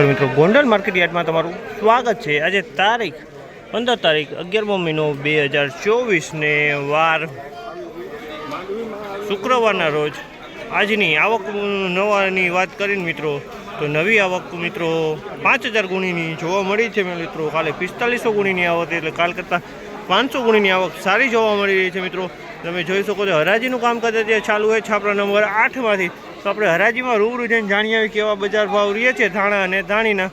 મિત્રો ગોંડલ માર્કેટ યાર્ડમાં તમારું સ્વાગત છે। આજે તારીખ 15 તારીખ 11મો મહિનો 2024 ને વાર શુક્રવારના રોજ આજની આવક નવાની વાત કરીને મિત્રો તો નવી આવક મિત્રો 5000 ગુણીની જોવા મળી છે મિત્રો। કાલે 4500 ગુણીની આવક એટલે કાલ કરતાં 500 ગુણીની આવક સારી જોવા મળી રહી છે મિત્રો। તમે જોઈ શકો છો હરાજીનું કામકાજ અત્યારે ચાલુ હોય છાપરા નંબર 8માંથી। તો આપણે હરાજીમાં રૂબરૂ જઈને જાણી આવી કેવા બજાર ભાવ રહે છે ધાણા અને ધાણીના।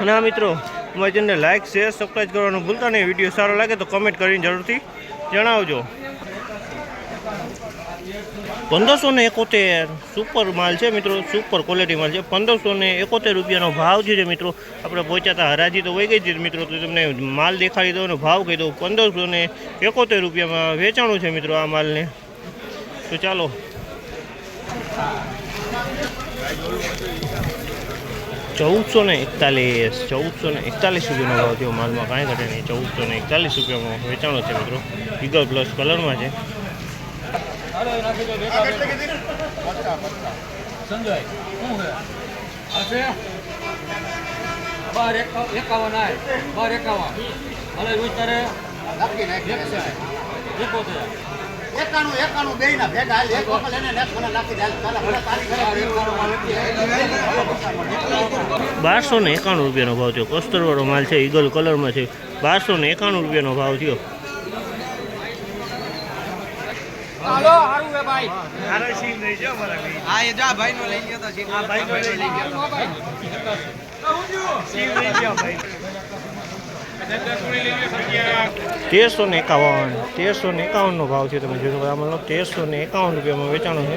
અને આ મિત્રો અમારી ચેનલને લાઇક શેર સબસ્ક્રાઈબ કરવાનું ભૂલતા નહીં। વિડીયો સારો લાગે તો કમેન્ટ કરીને જરૂરથી જણાવજો। 1571 સુપર માલ છે મિત્રો, સુપર ક્વોલિટી માલ છે। 1571 રૂપિયાનો ભાવ છે મિત્રો। આપણે પહોંચ્યા હતા હરાજી તો વહી ગઈ છે મિત્રો, તો તમને માલ દેખાડી દઉં અને ભાવ કહી દઉં। 1571 રૂપિયામાં વેચાણું છે મિત્રો આ માલને। તો ચાલો 1441 રૂપિયાનો ભાવ થયો માલમાં, કાંઈ ઘટે નહીં। 1441 રૂપિયામાં વેચાણો છે મિત્રો। ઈગલ પ્લસ કલરમાં છે। ₹1291 રૂપિયાનો ભાવ થયો। કસ્તરવાળો માલ છે, ઈગલ કલરમાં છે। 1291 રૂપિયાનો ભાવ થયો। હાલો હારું હે ભાઈ હારો સીમ લઈ જો મારા ભાઈ। હા એ જા ભાઈ નો લઈ ગયો તો સીમ। આ ભાઈ નો લઈ ગયો સીમ લઈ ગયો ભાઈ। 1351 નો ભાવ છે। તમે જોઈ શકો આમાં 1351 રૂપિયામાં વેચાણો છે।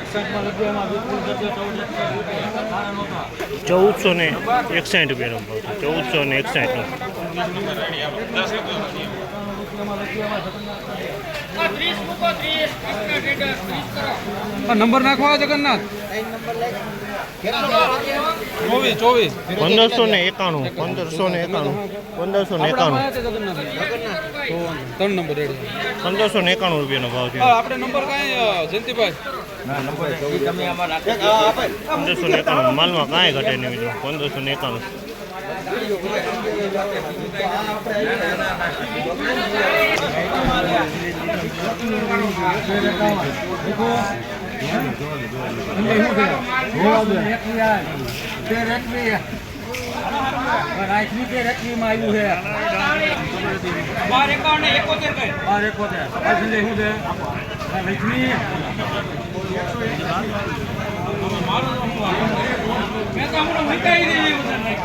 ₹1461 રૂપિયાનો ભાવ છે। 1461 નંબર નાખવા જગન્નાથ 24 3 નંબર રેડી 1591 રૂપિયાનો ભાવ છે। આપણે નંબર કાંઈ જયંતિભાઈ ના નંબર તમે આમાં નાખી 1591 માલમાં કાંઈ ઘટે નહીં મિત્રો। 1591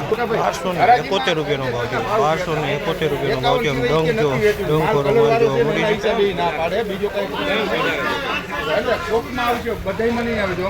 ₹1271 રૂપિયાનો ભાવ છે। 1271 રૂપિયાનો ભાવ છે। ડંગ કરો માલ જો મળી આવશે